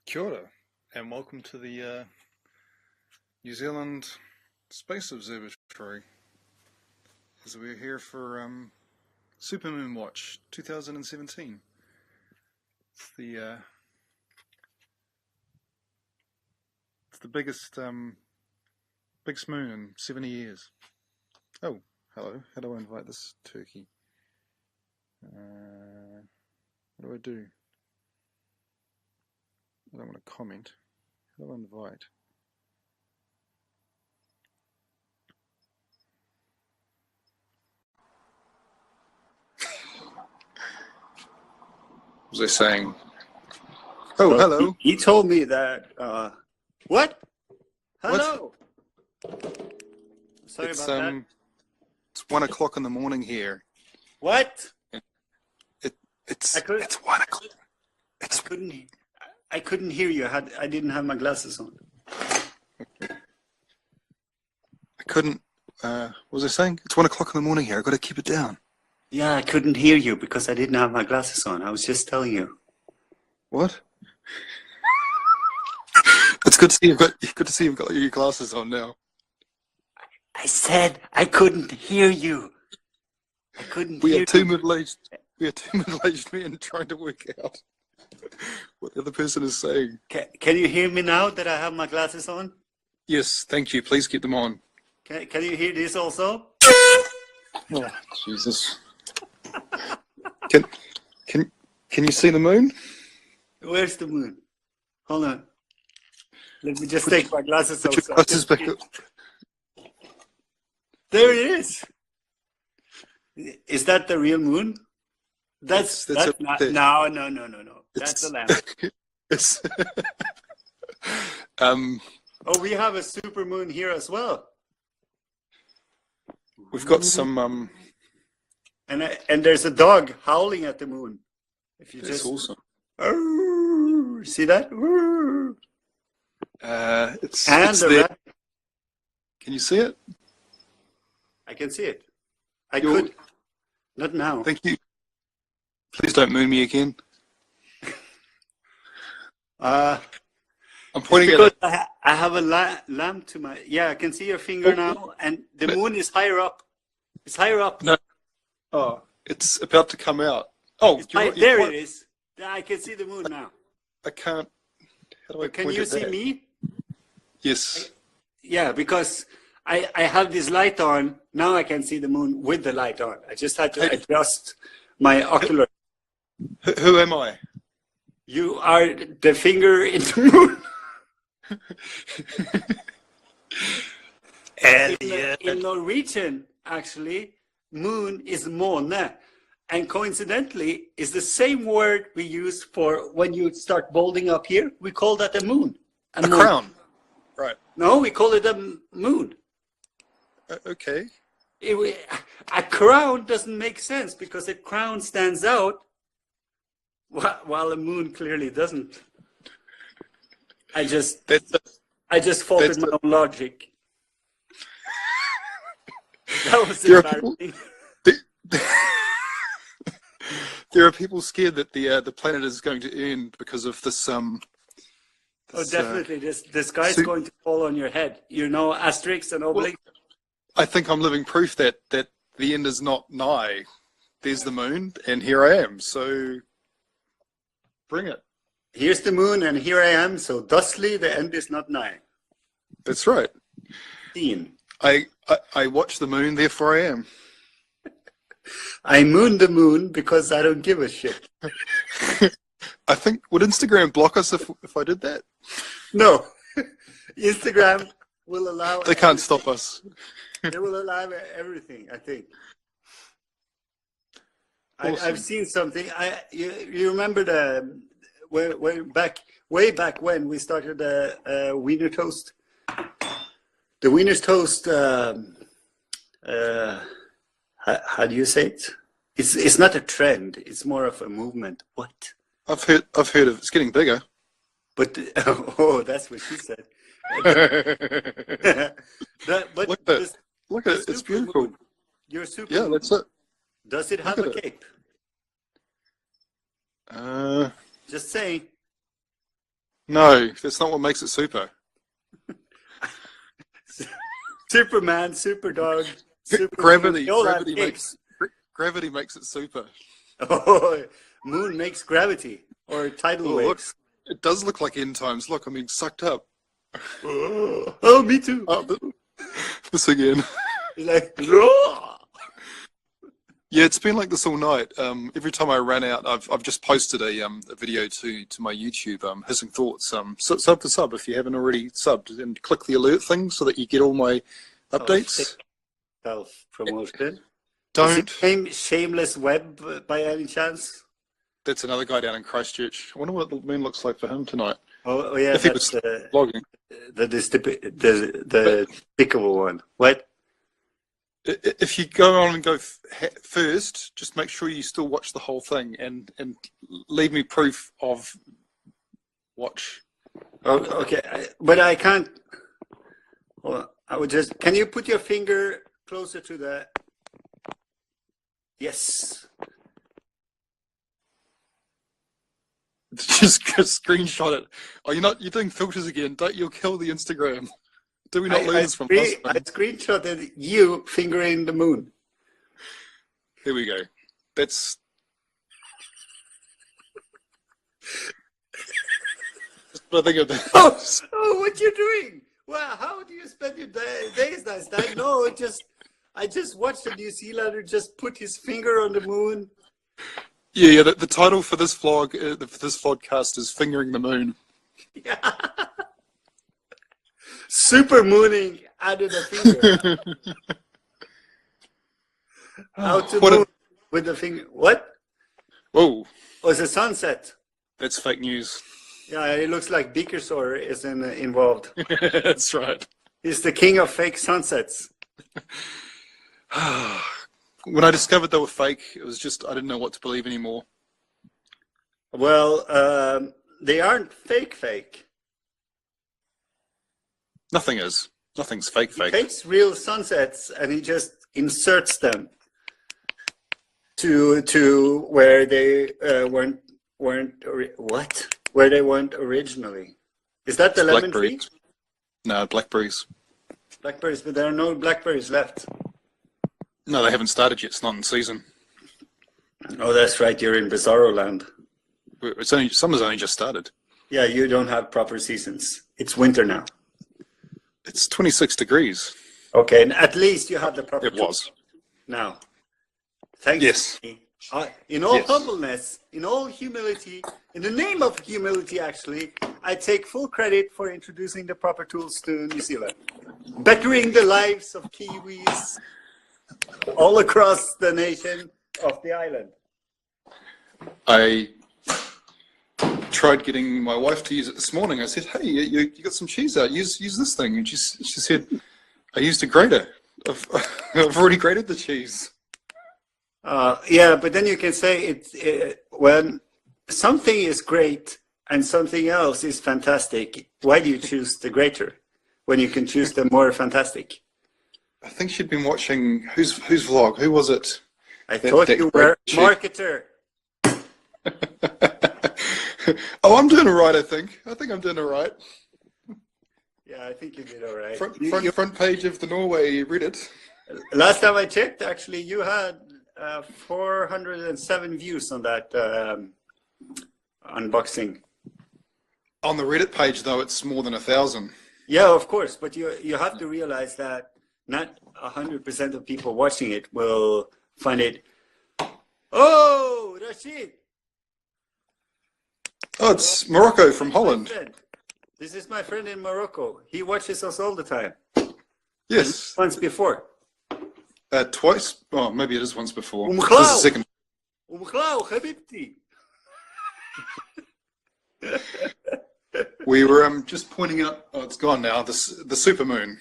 Kia ora, and welcome to the New Zealand Space Observatory. As we're here for Supermoon Watch 2017. It's the biggest moon in 70 years. Oh, hello. How do I invite this turkey? What do I do? I don't want to comment. How do I invite? What was I saying? Oh, Well, hello. He told me that. What? Hello. Sorry It's about that. it's 1 o'clock in the morning here. What? It's I couldn't. it's 1 o'clock. I couldn't hear you. I didn't have my glasses on. I couldn't. What was I saying? It's 1 o'clock in the morning here. I've got to keep it down. Yeah, I couldn't hear you because I didn't have my glasses on. I was just telling you. What? It's good to see you've got your glasses on now. I said I couldn't hear you. I couldn't We hear are two you. middle-aged men trying to work out what the other person is saying. Can you hear me now that I have my glasses on? Yes, thank you. Please keep them on. Can you hear this also? Oh, Jesus. Can you see the moon? Where's the moon? Hold on. Let me just take my glasses Put off. your so I glasses can back see. up. There it is. Is that the real moon? That's not. No. That's the lamp. It's Oh, we have a super moon here as well. we've got some And there's a dog howling at the moon. If you that's just awesome. See that? It's And the there. rat. Can you see it? I can see it. I You're- could. Not now. Thank you. Please don't moon me again. I'm pointing at Because it. I have a lamp to my. Yeah, I can see your finger now, and the moon is higher up. It's higher up. No. Oh, it's about to come out. Oh, There it is. I can see the moon now. I can't. How do I Can point you at see that? me? Yes. Yeah, because I have this light on. Now I can see the moon with the light on. I just had to Hey. adjust my ocular. Who am I? You are the finger in the moon. In Norwegian, actually, moon is måne. And coincidentally, is the same word we use for when you start balding up here. We call that a moon. A crown. Right. No, we call it a moon. Okay. A crown doesn't make sense because a crown stands out while a moon clearly doesn't. I just faulted my own logic. That was embarrassing. There are people scared that the planet is going to end because of this. Oh, definitely. The sky's going to fall on your head. You know, Asterix and Obelix. I think I'm living proof that the end is not nigh. There's the moon, and here I am. So bring it. Here's the moon, and here I am. So thusly, the end is not nigh. That's right. Seen. I watch the moon, therefore I am. I moon the moon because I don't give a shit. I think, would Instagram block us if I did that? No. Instagram will allow. They can't stop us. They will allow everything, I think. Awesome. I've seen something. You remember way back when we started the Wiener Toast? The Wiener Toast, how do you say it? It's not a trend. It's more of a movement. What? I've heard of it's getting bigger. But oh, that's what she said. Look at it. It's beautiful. Your super. Yeah, that's it. Does it have a cape? Just saying. No, that's not what makes it super. Superman, Superdog, Gravity, they all have capes. gravity makes it super. Oh, moon makes gravity or tidal Oh, look, waves. it does look like end times. Look, I'm being sucked up. Oh, me too. Oh, this again. It's like, Yeah, it's been like this all night. Every time I ran out, I've just posted a video to my YouTube, hissing thoughts. Sub to sub if you haven't already subbed, and click the alert thing so that you get all my updates. Self-promotion. Don't. Is it Shameless Web by any chance? That's another guy down in Christchurch. I wonder what the moon looks like for him tonight. Oh yeah, if he that's was vlogging. the despicable one. What? If you go on and go first, just make sure you still watch the whole thing and leave me proof of watch. Oh, okay, but I can't. Well, I would just. Can you put your finger closer to the? Yes. Just screenshot it. Oh, you're doing filters again. You'll kill the Instagram. Do we not lose from us? I screenshotted you fingering the moon. Here we go. That's what I think of that. Oh, what you doing? Well, how do you spend your days last night? No, I just watched a New Zealander just put his finger on the moon. Yeah. The title for this vlog, for this vlogcast, is "Fingering the Moon." Yeah. Supermooning added a finger. How to moon with the finger? What? Whoa. Oh, it's a sunset. That's fake news. Yeah, it looks like Beakerzor is involved. That's right. He's the king of fake sunsets. When I discovered they were fake, it was just I didn't know what to believe anymore. Well, they aren't fake. Nothing is. Nothing's fake. He takes real sunsets and he just inserts them to where they weren't where they weren't originally. Is that the lemon tree? No, blackberries. Blackberries, but there are no blackberries left. No, they haven't started yet. It's not in season. Oh, that's right. You're in Bizarro land. Summer's only just started. Yeah, you don't have proper seasons. It's winter now. It's 26 degrees. Okay, and at least you have the proper. It was. Now, thanks. Yes. In all humbleness, in all humility, in the name of humility, actually, I take full credit for introducing the proper tools to New Zealand, bettering the lives of Kiwis all across the nation of the island. I tried getting my wife to use it this morning. I said, "Hey, you got some cheese out? Use this thing." And she said, "I used a grater. I've already grated the cheese." Yeah, but then you can say when something is great and something else is fantastic, why do you choose the greater when you can choose the more fantastic? I think she'd been watching whose vlog? Who was it? I thought you were a marketer. Oh, I'm doing all right. I think I'm doing all right. Yeah, I think you did all right. Front page of the Norway Reddit. Last time I checked, actually, you had 407 views on that unboxing. On the Reddit page, though, it's more than 1,000. Yeah, of course, but you have to realize that not 100% of people watching it will find it. Oh, Rashid! Oh, it's Morocco from Holland. This is my friend in Morocco. He watches us all the time. Yes. Once before. Twice? Oh, maybe it is once before. This is the second. We were just pointing out. Oh, it's gone now. The supermoon.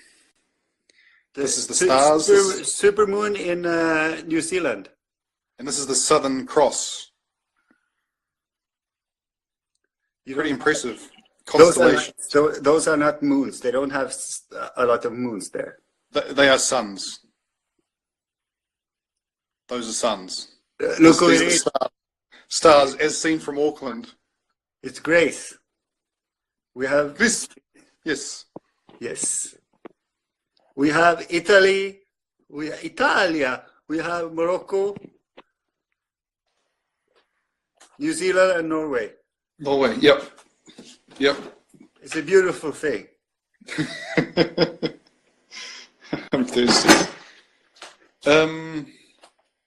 This is the stars. Supermoon in New Zealand. And this is the Southern Cross. Pretty impressive constellation. Those are not moons. They don't have a lot of moons there. They are suns. Those are suns. Look who it is. Stars as seen from Auckland. It's Grace. We have This, yes. yes. We have Italy. We have Italia. We have Morocco, New Zealand, and Norway. Norway, yep. Yep. It's a beautiful thing. I'm thirsty.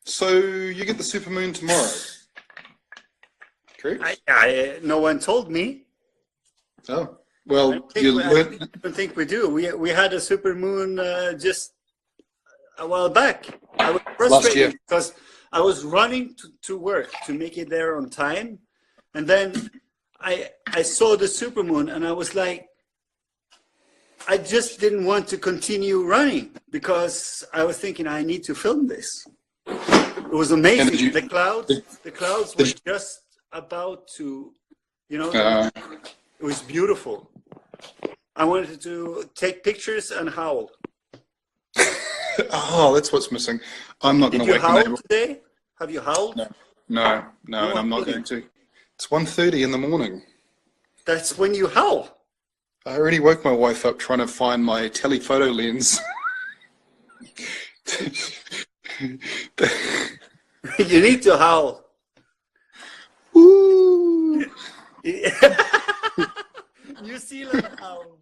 So you get the supermoon tomorrow, correct? No one told me. Oh, well, I don't think we do. We had a supermoon just a while back. I was frustrated because I was running to work to make it there on time, and then I saw the supermoon and I was like, I just didn't want to continue running because I was thinking I need to film this. It was amazing. The clouds were just about to, it was beautiful. I wanted to take pictures and howl. Oh, that's what's missing. I'm not going to wake the neighbor. Did you howl today? Have you howled? No, and I'm not going to. It's 1:30 in the morning. That's when you howl. I already woke my wife up trying to find my telephoto lens. You need to howl. Woo! New Zealand howl.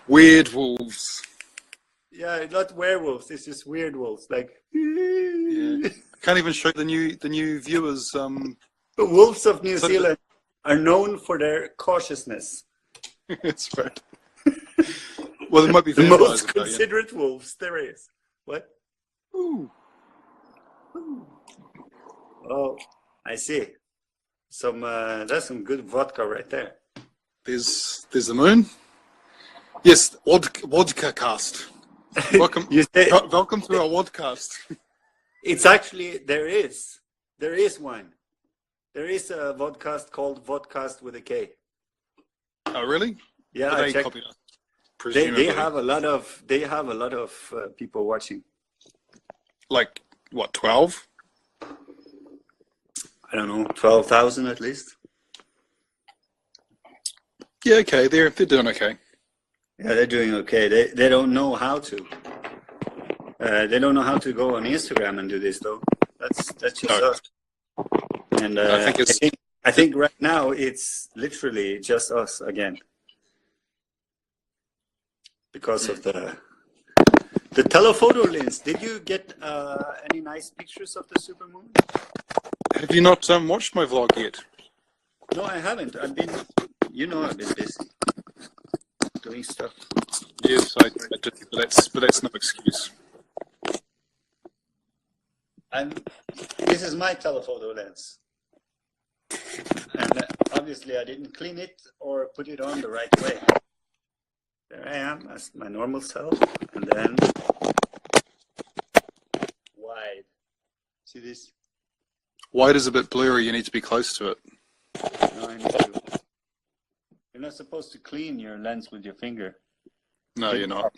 Weird wolves. Yeah, not werewolves. It's just weird wolves. Like. Yeah. I can't even show the new viewers. The wolves of New Zealand are known for their cautiousness. That's right. Well, there might be the most considerate wolves there is. What? Ooh. Oh, I see. That's some good vodka right there. There's the moon. Yes, vodka cast. Welcome, welcome to our vodcast. It's actually there is one. There is a vodcast called Vodcast with a K. Oh, really? Yeah, I checked. They have a lot of people watching. Like what? 12? I don't know, 12,000 at least. Yeah, okay. They're doing okay. Yeah, they're doing okay. They don't know how to. They don't know how to go on Instagram and do this though. That's just us. And I think right now it's literally just us again because of the telephoto lens. Did you get any nice pictures of the supermoon? Have you not watched my vlog yet? No, I haven't. I've been busy doing stuff. Yes, I did, but that's no excuse. This is my telephoto lens. And obviously I didn't clean it or put it on the right way. There I am as my normal self, and then wide. See this? Wide is a bit blurry, you need to be close to it. No, I need to. You're not supposed to clean your lens with your finger. No, you're not.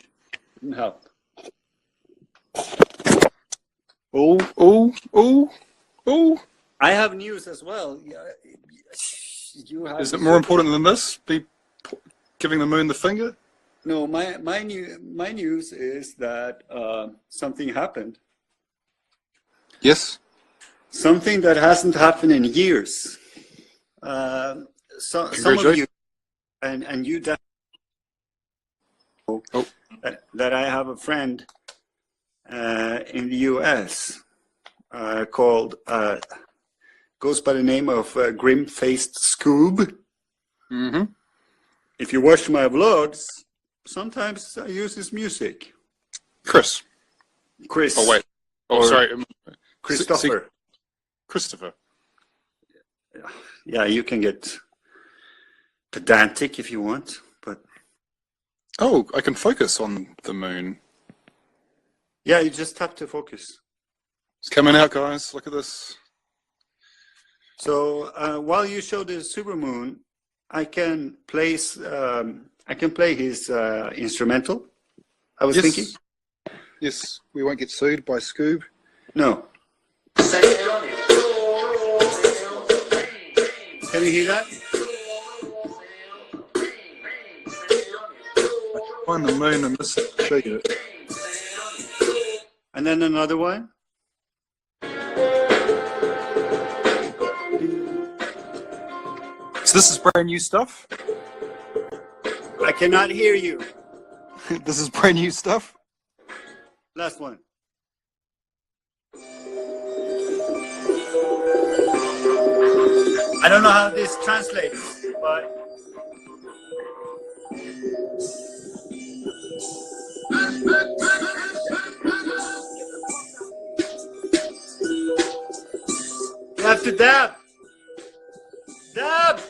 Didn't help. Oh. I have news as well. Is it more important than this? Be giving the moon the finger? No, my news is that something happened. Yes. Something that hasn't happened in years. Some of you, and you definitely that I have a friend in the U.S. Called goes by the name of Grim-Faced Scoob. Mm-hmm. If you watch my vlogs, sometimes I use his music. Chris. Oh wait. Oh, sorry. Christopher. Christopher. Yeah, you can get pedantic if you want, but. Oh, I can focus on the moon. Yeah, you just have to focus. It's coming out, guys. Look at this. So while you show the supermoon, I can play his instrumental. I was thinking. Yes, we won't get sued by Scoob. No. Can you hear that? find the moon and just show you it. And then another one. So this is brand new stuff. I cannot hear you. This is brand new stuff. Last one. I don't know how this translates, but you have to dab. Dab.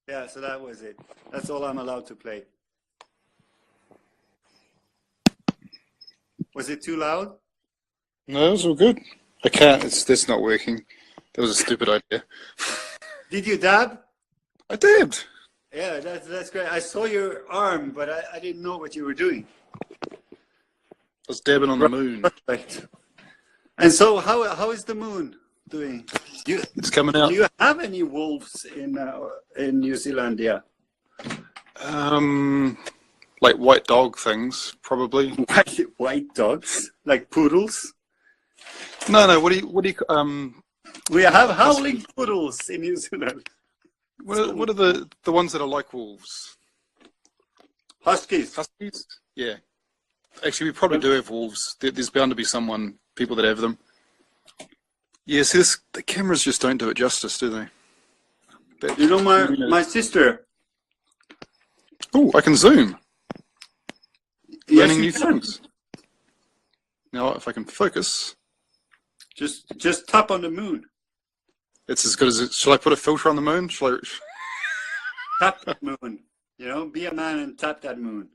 Yeah, so that was it. That's all I'm allowed to play. Was it too loud? No, it's all good. I can't. That's not working. That was a stupid idea. Did you dab? I did. Yeah, that's great. I saw your arm, but I didn't know what you were doing. I was dabbing on the moon. Perfect. And so, how is the moon doing? It's coming out. Do you have any wolves in New Zealand? Yeah. Like white dog things, probably. White dogs, like poodles. No. What do you? We have howling poodles in New Zealand. What are the ones that are like wolves? Huskies. Huskies? Yeah. Actually, we probably do have wolves. There's bound to be people that have them. Yeah, see, the cameras just don't do it justice, do they? You know, my sister. Oh, I can zoom. Yes, Learning new things. Now, if I can focus. Just tap on the moon. It's as good as it. Shall I put a filter on the moon? Shall I? Tap that moon. You know, be a man and tap that moon.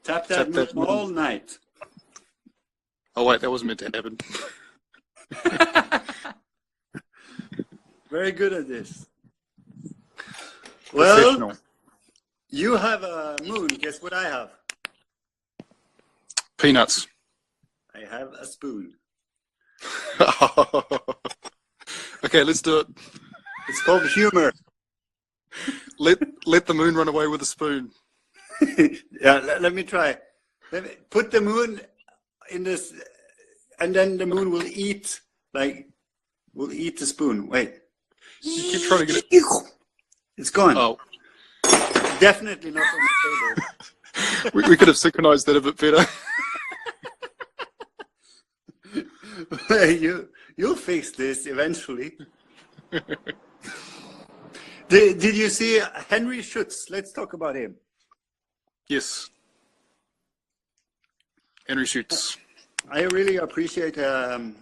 Tap that moon all night. Oh wait, that wasn't meant to happen. Very good at this. Well, you have a moon. Guess what I have? Peanuts. I have a spoon. Okay, let's do it. It's called humor. Let the moon run away with a spoon. Yeah, let me try. Let me put the moon in this, and then the moon will eat the spoon. Wait. You keep trying to get it. It's gone. Oh. Definitely not on the table. We could have synchronized that a bit better. You'll fix this eventually. Did you see Henry Schutz? Let's talk about him. Yes. Henry Schutz. I really appreciate him,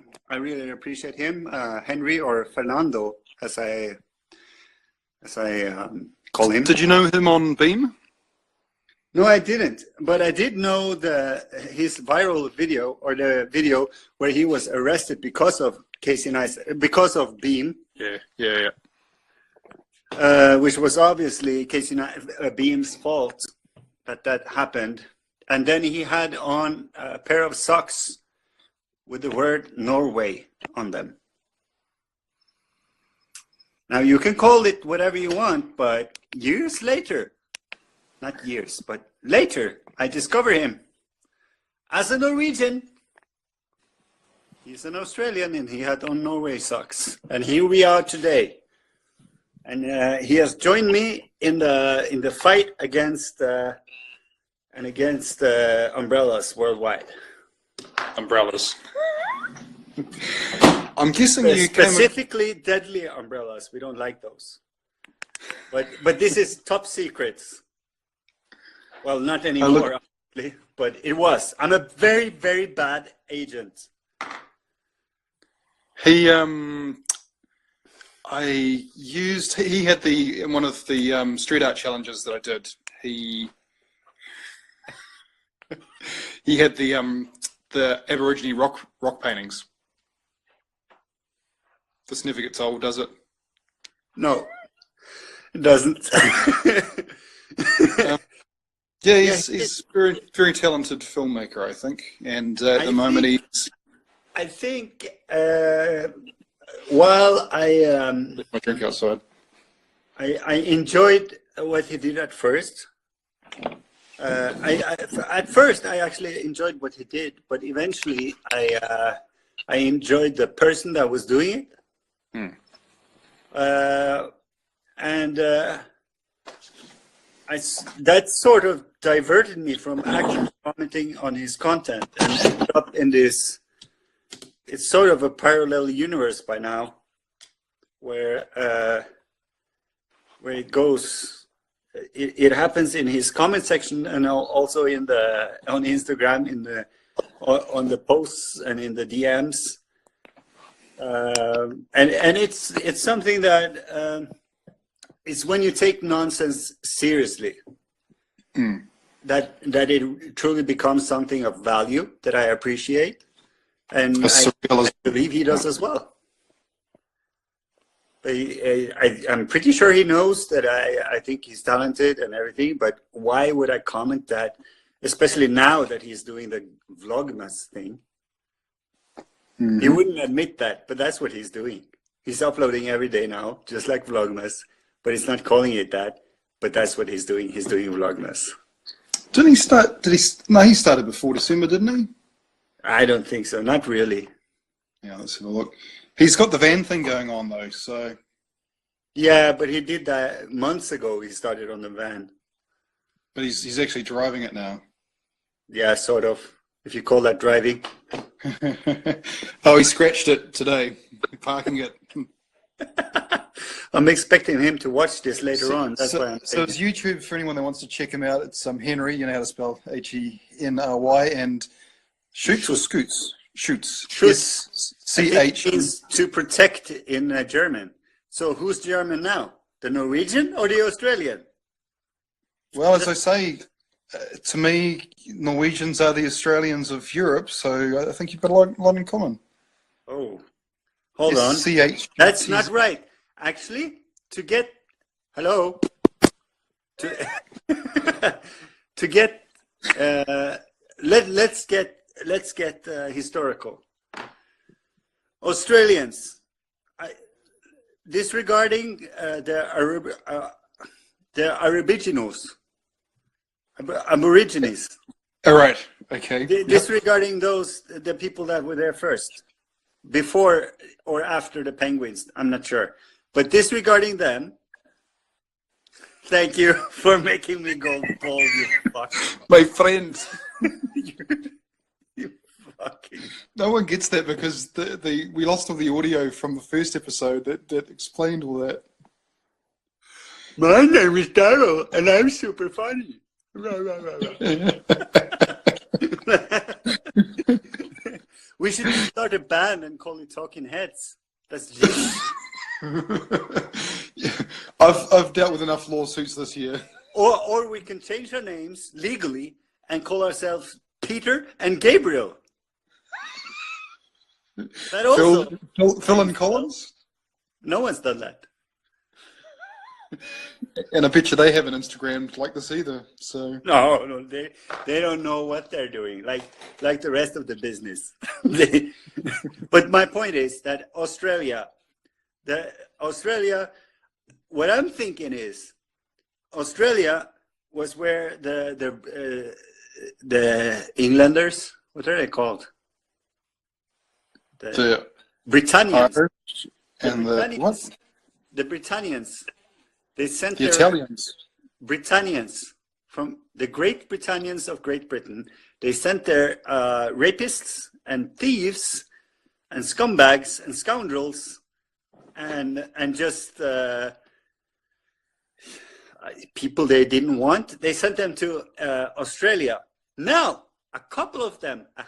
Henry, or Fernando, as I call him. Did you know him on Beam? No, I didn't, but I did know his viral video, or the video where he was arrested because of Casey Neistat, because of Beam. Yeah. Which was obviously Beam's fault that happened. And then he had on a pair of socks with the word Norway on them. Now you can call it whatever you want, but years later, not years, but later, I discover him as a Norwegian. He's an Australian and he had on Norway socks. And here we are today. And he has joined me in the fight against umbrellas worldwide. Umbrellas. I'm guessing you specifically deadly umbrellas. We don't like those. But this is top secrets. Well, not anymore, obviously, but it was. I'm a very, very bad agent. He had in one of the street art challenges that I did. He had the Aborigine rock paintings. This never gets old, does it? No, it doesn't. Yeah, he's very, very talented filmmaker, I think, and at the moment he's. I think while I left my drink outside. I enjoyed what he did at first. At first I actually enjoyed what he did, but eventually I enjoyed the person that was doing it, and that sort of diverted me from actually commenting on his content and ended up in this. It's sort of a parallel universe by now, where it goes. It happens in his comment section and also on Instagram on the posts and in the DMs, and it's something that it's when you take nonsense seriously that it truly becomes something of value that I appreciate, and I believe he does as well. I'm pretty sure he knows that I think he's talented and everything, but why would I comment that, especially now that he's doing the Vlogmas thing? He wouldn't admit that, but that's what he's doing. He's uploading every day now, just like Vlogmas, but he's not calling it that, but that's what he's doing. He's doing Vlogmas. Didn't he start, no, he started before December, didn't he? I don't think so, not really. Yeah, let's have a look. He's got the van thing going on though, so. Yeah, but he did that months ago. He started on the van. But he's actually driving it now. Yeah, sort of. If you call that driving. Oh, he scratched it today, parking it. I'm expecting him to watch this later on. That's why I'm saying. So it's YouTube for anyone that wants to check him out. It's Henry. You know how to spell Henry, and shoots or scoots. Shoots. Shoots. CH means to protect in German. So who's German now? The Norwegian or the Australian? Well, as I say, to me, Norwegians are the Australians of Europe, so I think you've got a lot in common. Oh, hold on. CH. That's not right. Actually, to get let's get historical. Australians, disregarding the Aborigines. All right. Okay. Disregarding the people that were there first, before or after the penguins, I'm not sure. But disregarding them, thank you for making me go bald, you fuck. My friend. You fucking... No one gets that because we lost all the audio from the first episode that explained all that. My name is Daryl, and I'm super funny. We should start a band and call it Talking Heads. That's genius. Yeah, I've dealt with enough lawsuits this year. Or we can change our names legally and call ourselves Peter and Gabriel. That also Phil and Collins? No one's done that. And I bet you they haven't Instagrammed like this either. So no, they don't know what they're doing, like the rest of the business. But my point is that Australia, what I'm thinking is, Australia was where the Englanders, what are they called? The Britannians. And the Britannians. They sent the Italians. Britannians from the Great Britannians of Great Britain. They sent their rapists and thieves and scumbags and scoundrels and just people they didn't want. They sent them to Australia. Now, a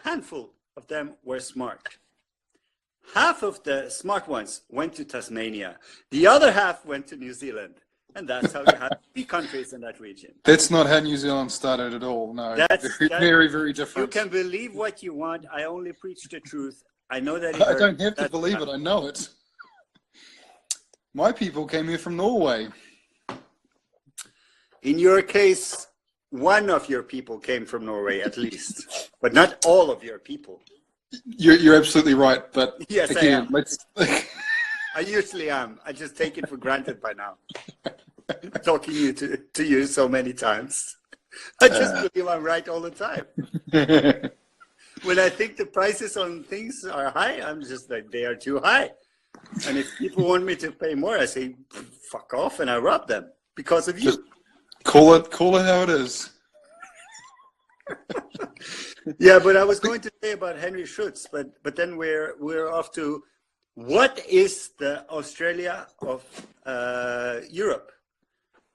handful of them were smart. Half of the smart ones went to Tasmania. The other half went to New Zealand. And that's how you have 3 countries in that region. That's not how New Zealand started at all. No, very, very different. You can believe what you want. I only preach the truth. I know that. I don't have to believe it. I know it. My people came here from Norway. In your case, one of your people came from Norway, at least, but not all of your people. You're absolutely right. But yes, again, I am. I usually am. I just take it for granted by now. talking to you so many times. I just believe I'm right all the time. When I think the prices on things are high, I'm just like, they are too high. And if people want me to pay more, I say, fuck off, and I rob them because of you. Just call it how it is. Yeah, but I was going to say about Henry Schutz, but then we're off to what is the Australia of Europe?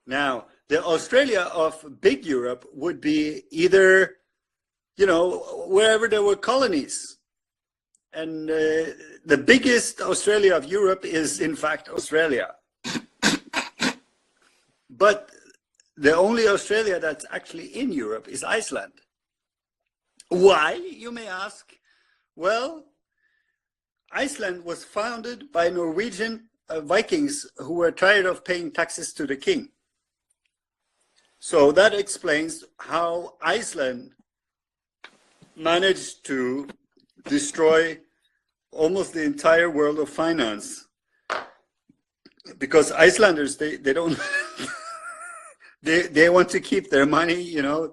Now, the Australia of big Europe would be either, you know, wherever there were colonies. And the biggest Australia of Europe is, in fact, Australia. But the only Australia that's actually in Europe is Iceland. Why, you may ask? Well, Iceland was founded by Norwegian Vikings who were tired of paying taxes to the king. So that explains how Iceland managed to destroy almost the entire world of finance. Because Icelanders, they don't, they want to keep their money, you know,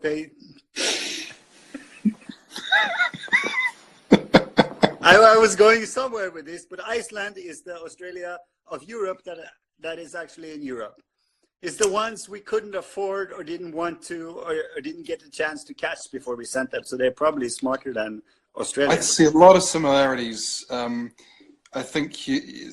I was going somewhere with this, but Iceland is the Australia of Europe that is actually in Europe. It's the ones we couldn't afford or didn't want to or didn't get a chance to catch before we sent them. So they're probably smarter than Australia. I see a lot of similarities. I think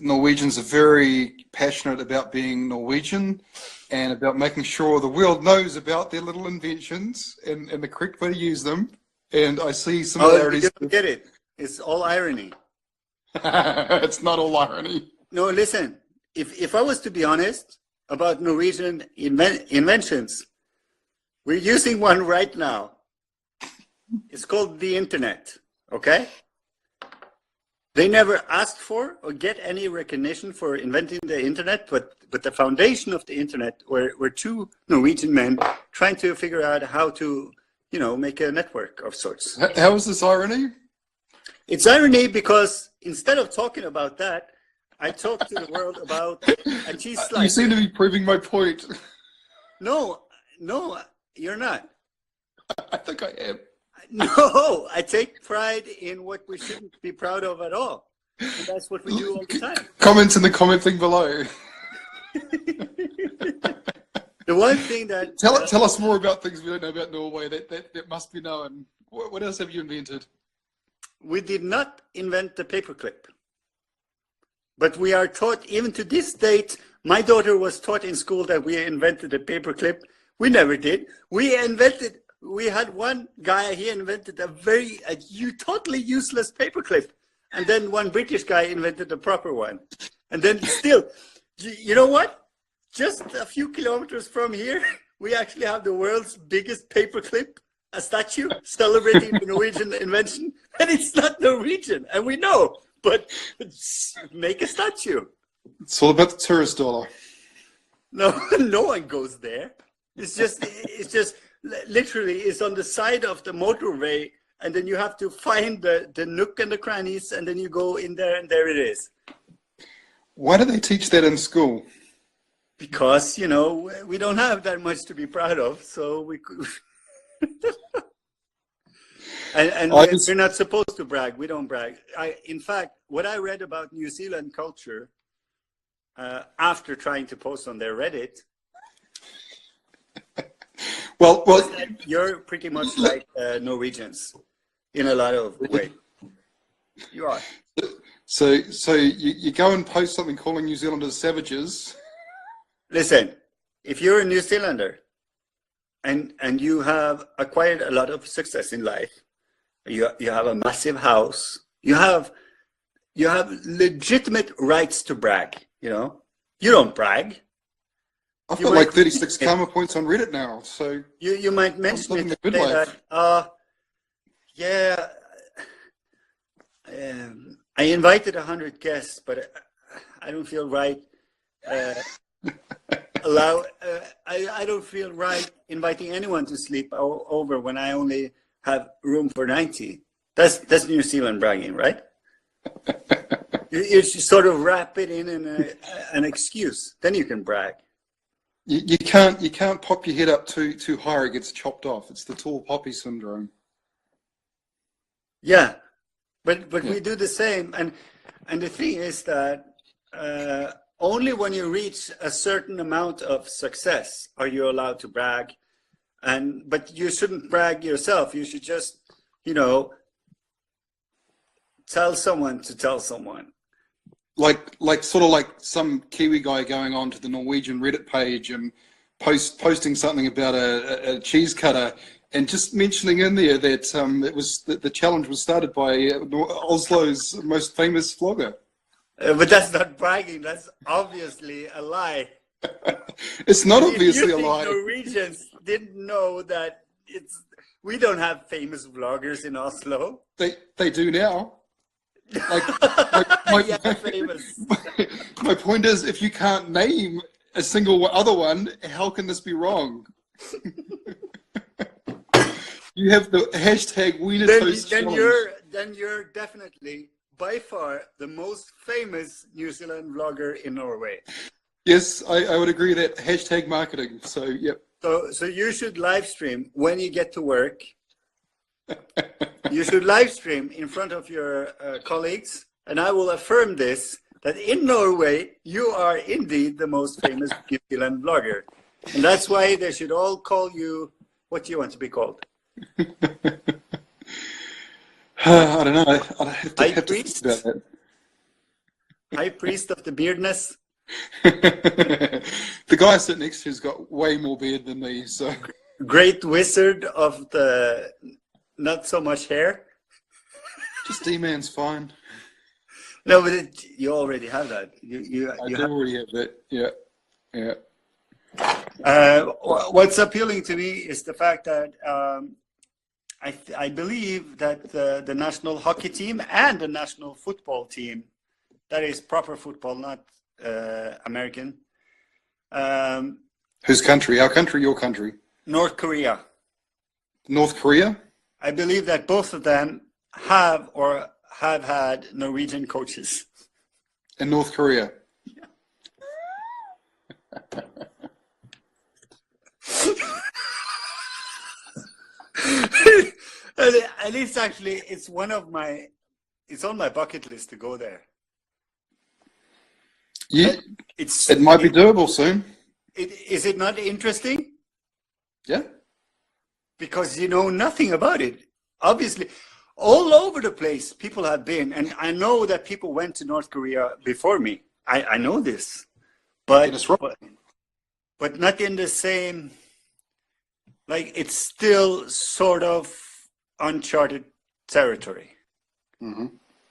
Norwegians are very passionate about being Norwegian and about making sure the world knows about their little inventions and the correct way to use them. And I see similarities. Oh, you don't get it. It's all irony. It's not all irony. No, listen. If I was to be honest about Norwegian inventions, we're using one right now. It's called the internet. Okay? They never asked for or get any recognition for inventing the internet, but the foundation of the internet were two Norwegian men trying to figure out how to, you know, make a network of sorts. How is this irony? It's irony because instead of talking about that, I talk to the world about a cheese slice. You seem to be proving my point. No, you're not. I think I am. No, I take pride in what we shouldn't be proud of at all. And that's what we do all the time. Comments in the comment thing below. The one thing that... Tell us more about things we don't know about Norway that must be known. What else have you invented? We did not invent the paperclip. But we are taught, even to this date, my daughter was taught in school that we invented the paperclip. We never did. We had one guy, he invented a totally useless paperclip. And then one British guy invented the proper one. And then still, you know what? Just a few kilometers from here, we actually have the world's biggest paperclip, a statue celebrating the Norwegian invention. And it's not Norwegian, and we know, but make a statue. It's all about the tourist dollar. No, no one goes there. It's just literally it's on the side of the motorway, and then you have to find the nook and the crannies, and then you go in there, and there it is. Why do they teach that in school? Because, you know, we don't have that much to be proud of, so we could... and we're not supposed to brag. We don't brag. In fact, what I read about New Zealand culture after trying to post on their Reddit, well, you're pretty much like Norwegians in a lot of ways. You are. So you go and post something calling New Zealanders savages. Listen, if you're a New Zealander and you have acquired a lot of success in life, you have a massive house, you have legitimate rights to brag. You know, you don't brag. I've got like 36 karma points on Reddit now, so you might mention it and say that. I invited 100 guests, but I don't feel right. I don't feel right inviting anyone to sleep over when I only have room for 90. That's New Zealand bragging, right? You sort of wrap it in an excuse, then you can brag. You can't pop your head up too high or it gets chopped off. It's the tall poppy syndrome. Yeah, but Yeah. we do the same, and the thing is that only when you reach a certain amount of success are you allowed to brag, but you shouldn't brag yourself. You should just, you know, tell someone to tell someone. Like sort of like some Kiwi guy going on to the Norwegian Reddit page and posting something about a cheese cutter and just mentioning in there that it was the challenge was started by Oslo's most famous vlogger. But that's not bragging. That's obviously a lie. It's not If obviously you a think lie. Norwegians didn't know that we don't have famous vloggers in Oslo. They do now. Like Yeah, famous. my point is, if you can't name a single other one, how can this be wrong? You have the hashtag Wiener Toast Challenge. Then you're definitely by far the most famous New Zealand vlogger in Norway. Yes, I would agree that hashtag marketing. So yep. So you should live stream when you get to work. You should live stream in front of your colleagues, and I will affirm this, that in Norway, you are indeed the most famous New Zealand vlogger. And that's why they should all call you, what do you want to be called? I don't know. I'd have to High think priest? about that. High priest of the beardness? The guy sitting next to you's got way more beard than me, so. Great wizard of the not so much hair? Just D-man's fine. No, but you already have that. I do already have that. Yeah, yeah. What's appealing to me is the fact that I believe that the national hockey team and the national football team, that is proper football, not American. Whose country? Our country, your country? North Korea. North Korea? I believe that both of them have or have had Norwegian coaches. In North Korea? Yeah. And it's actually, it's on my bucket list to go there. Yeah, it might be doable soon. Is it not interesting? Yeah. Because you know nothing about it. Obviously, all over the place, people have been. And I know that people went to North Korea before me. I know this. But not in the same, like, it's still sort of uncharted territory. Mm-hmm.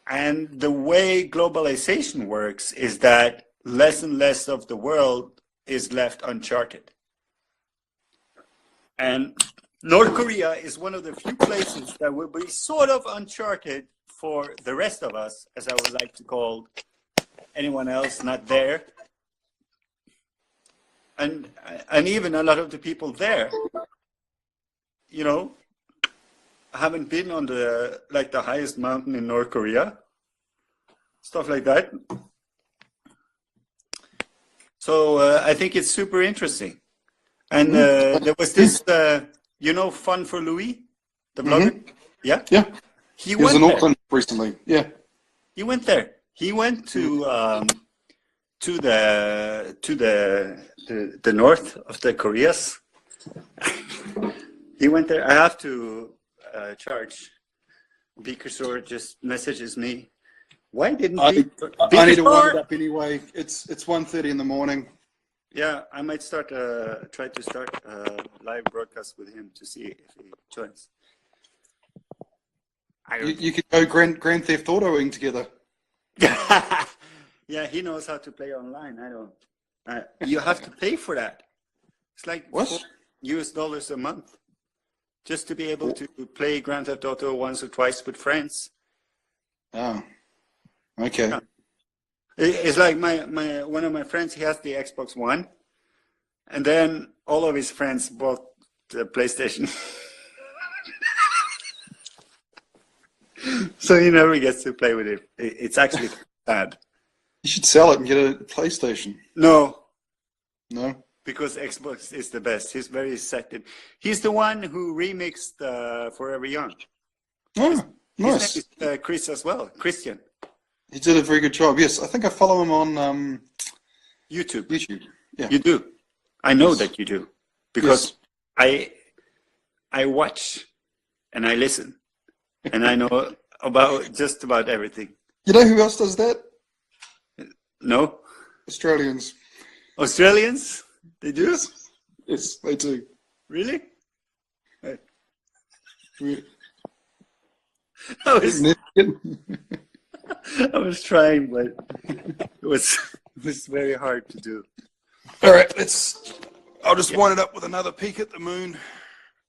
And the way globalization works is that less and less of the world is left uncharted. And North Korea is one of the few places that will be sort of uncharted for the rest of us, as I would like to call anyone else not there. And even a lot of the people there, you know, haven't been on the highest mountain in North Korea, stuff like that. So I think it's super interesting. And there was this, you know, Fun for Louis, the blogger. Mm-hmm. Yeah, yeah. He was in there. Auckland recently. Yeah, he went there. He went to the north of the Koreas. He went there. I have to charge. Beakerzor just messages me. Why didn't I need to wind it up anyway. It's 1:30 in the morning. Yeah, I might try to start a live broadcast with him to see if he joins. You could go Grand Theft Autoing together. Yeah, he knows how to play online. I don't. You have to pay for that. It's like what? $4 a month just to be able to play Grand Theft Auto once or twice with friends. Oh, okay. Yeah. It's like one of my friends. He has the Xbox One, and then all of his friends bought the PlayStation. So he never gets to play with it. It's actually sad. You should sell it and get a PlayStation. No. No? because Xbox is the best. He's very set in. He's the one who remixed Forever Young. Oh, nice. His name is Chris as well, Christian. He did a very good job. Yes, I think I follow him on YouTube. YouTube. Yeah. You do. I know that you do, because I watch and I listen, and I know about just about everything. You know who else does that? No? Australians. Australians? They do? Yes, they do. Really? We- I was trying, but it was very hard to do. All right, I'll just wind it up with another peek at the moon.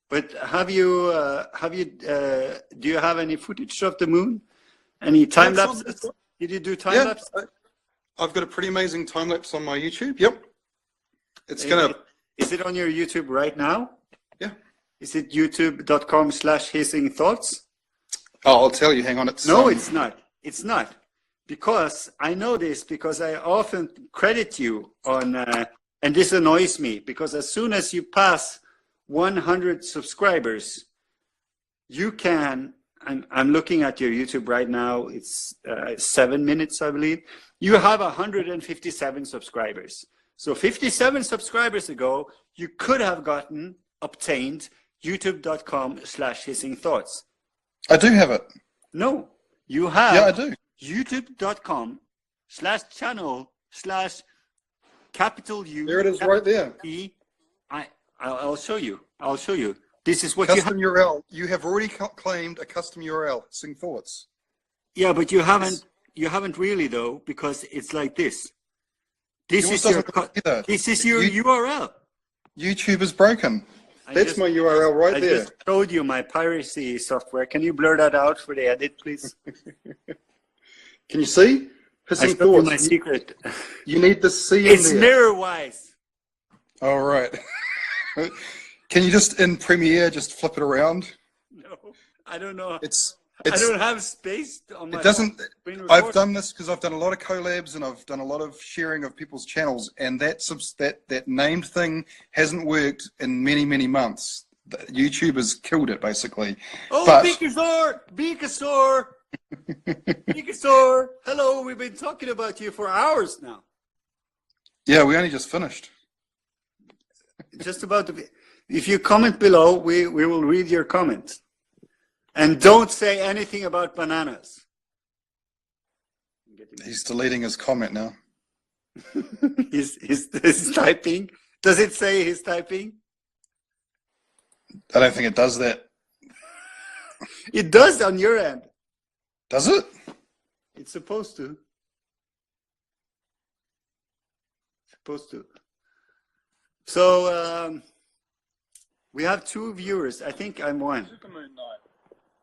But do you have any footage of the moon? Any time lapses? Did you do time lapse? I've got a pretty amazing time lapse on my YouTube. Yep. It's gonna. Is it on your YouTube right now? Yeah. Is it youtube.com/hissing thoughts? Oh, I'll tell you. Hang on. It's not. It's not. Because I know this, because I often credit you on, and this annoys me, because as soon as you pass 100 subscribers, you can, I'm looking at your YouTube right now, it's 7 minutes, I believe. You have 157 subscribers. So 57 subscribers ago, you could have obtained youtube.com/hissing thoughts. I do have it. No, you have. Yeah, I do. youtube.com/channel/capital U. There it is, right there. I'll show you. I'll show you. This is what custom URL. You have already claimed a custom URL. Hissing thoughts. Yeah, but you haven't. You haven't really though, because it's like this. This is your URL. YouTube is broken. That's my URL right there. I just showed you my piracy software. Can you blur that out for the edit, please? Can you see? Hissing thoughts. My secret. You need the C in It's there. mirror-wise. All right. Can you just in Premiere just flip it around? No, I don't know. I don't have space on my. It doesn't. I've done this because I've done a lot of collabs and I've done a lot of sharing of people's channels, and that named thing hasn't worked in many months. YouTube has killed it basically. Oh, Beakerzor! Beakerzor! Hello, we've been talking about you for hours now. Yeah, we only just finished. Just about to be. If you comment below, we will read your comment. And don't say anything about bananas. He's deleting his comment now. He's typing. Does it say he's typing? I don't think it does that. It does on your end. Does it? It's supposed to. So we have 2 viewers. I think I'm one. Supermoon night.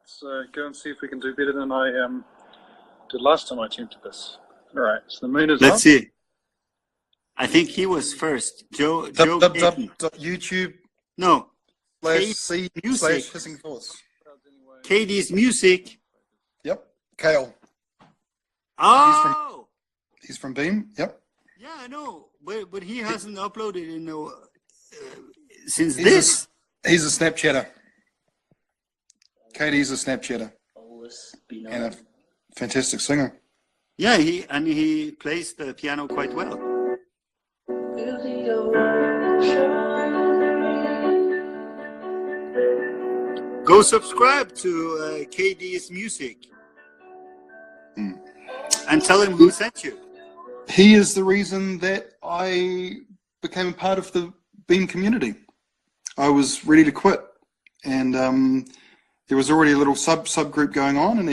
Let's go and see if we can do better than I did last time I attempted this. All right, so the moon is Let's see. I think he was first. Joe. YouTube. No. /C/hissing thoughts. KD's music. Yep. Kale. Oh. He's from Beam. Yep. Yeah, I know, but he hasn't uploaded in since this. He's a Snapchatter. KD's a Snapchatter and a fantastic singer. Yeah, he plays the piano quite well. Go subscribe to KD's music and tell him who sent you. He is the reason that I became a part of the Beam community. I was ready to quit, and there was already a little subgroup going on, and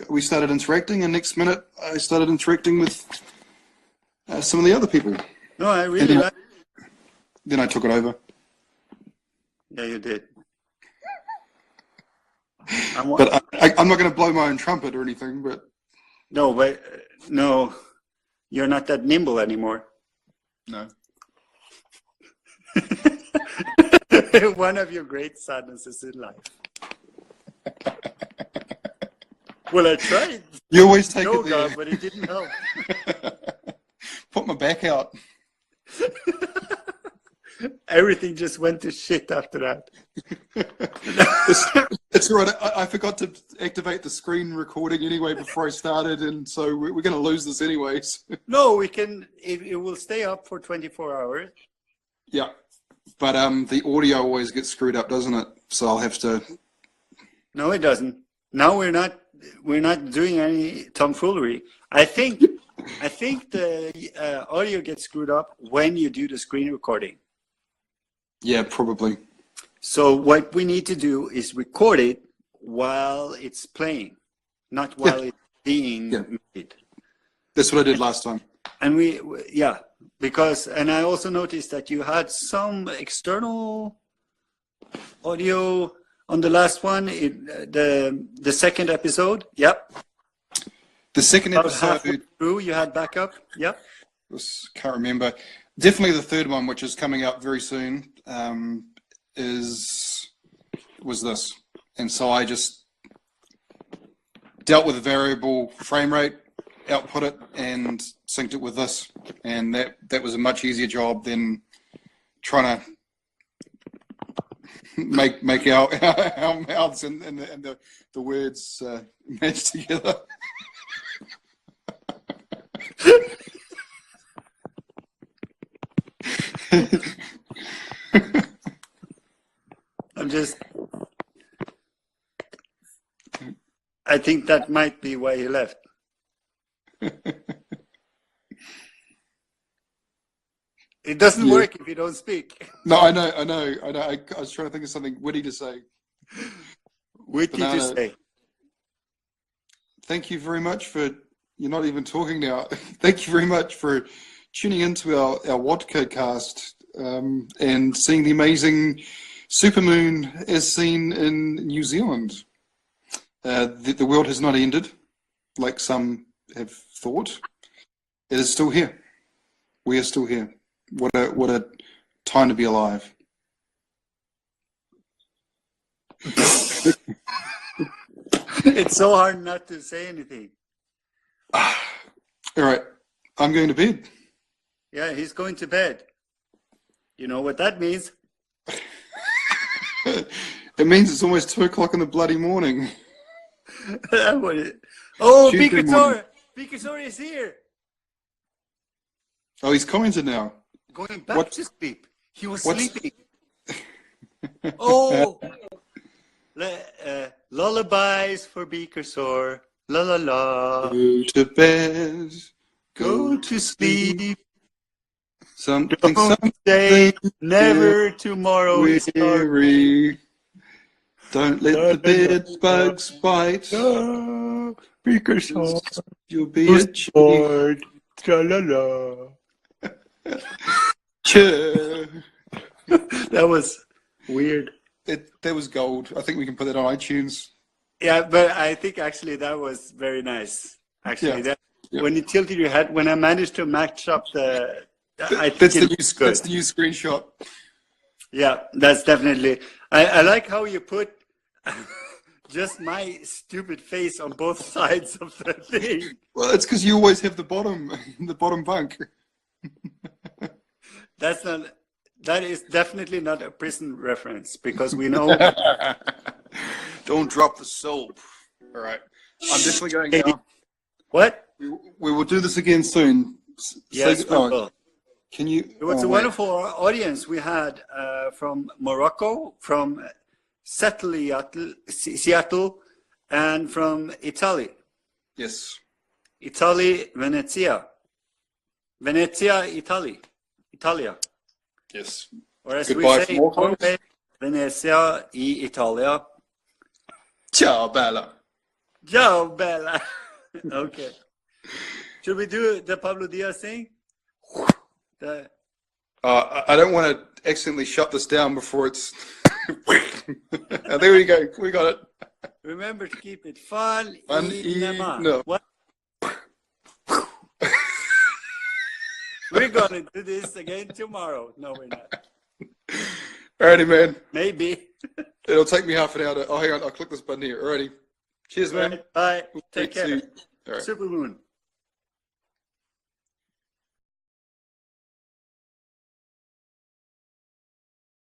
we started interacting, and next minute I started interacting with some of the other people. No, I really like it. Then I took it over. Yeah, you did. But I'm not going to blow my own trumpet or anything, but... No, you're not that nimble anymore. No. One of your great sadnesses in life. Well, I tried. You always take it there. But it didn't help. Put my back out. everything just went to shit after that. It's all right. I forgot to activate the screen recording anyway before I started, and so we're going to lose this anyways. No, we can. It will stay up for 24 hours. Yeah, but the audio always gets screwed up, doesn't it? So I'll have to. No, it doesn't. Now we're not doing any tomfoolery. I think the audio gets screwed up when you do the screen recording. Yeah, probably. So what we need to do is record it while it's playing, not while it's being made. That's what I did last time. And and I also noticed that you had some external audio on the last one, the second episode. Yep. The second episode. Halfway through, you had backup. Yep. Can't remember. Definitely the third one, which is coming up very soon, was this, and so I just dealt with a variable frame rate, output it, and synced it with this, and that was a much easier job than trying to make our mouths and the words match together. I think that might be why he left. It doesn't work if you don't speak. No, I know. I was trying to think of something witty to say. Witty to say. Thank you very much for, you're not even talking now. Thank you very much for tuning into our Vodka cast and seeing the amazing Supermoon as seen in New Zealand. The world has not ended, like some have thought. It is still here. We are still here. What a time to be alive. It's so hard not to say anything. All right, I'm going to bed. Yeah, he's going to bed. You know what that means? It means it's almost 2 o'clock in the bloody morning. Oh, Beakerzor! Beakerzor is here! Oh, he's commented now. Going back to sleep. He was sleeping. Oh! Lullabies for Beakerzor. La la la. Go to bed. Go to sleep. Something Day, never tomorrow is weary. Don't let the bed bugs bite. Beakerzor. You'll be a bored. La la la. That was weird. That was gold. I think we can put that on iTunes. Yeah, but I think actually that was very nice. Actually, when you tilted your head, when I managed to match up that's the new screenshot. Yeah, that's definitely. I like how you put just my stupid face on both sides of the thing. Well, it's because you always have the bottom bunk. That is definitely not a prison reference, because we know. Don't drop the soap. All right, I'm definitely going now. What? We will do this again soon. Yes, we will. Can you? It was a wonderful audience we had from Morocco, from Seattle, and from Italy. Yes. Italy, Venezia, Italy, Italia. Yes. Or as Goodbye we say, Venezia e Italia. Ciao, Bella. Ciao, Bella. Okay. Should we do the Pablo Diaz thing? I don't want to accidentally shut this down before it's. There we go. We got it. Remember to keep it fun. No. What? We're gonna do this again tomorrow. No, we're not. Alrighty, man. Maybe. It'll take me half an hour to. Oh, hang on. I'll click this button here. Alrighty. Cheers, man. Right, bye. Take care. Right. Supermoon.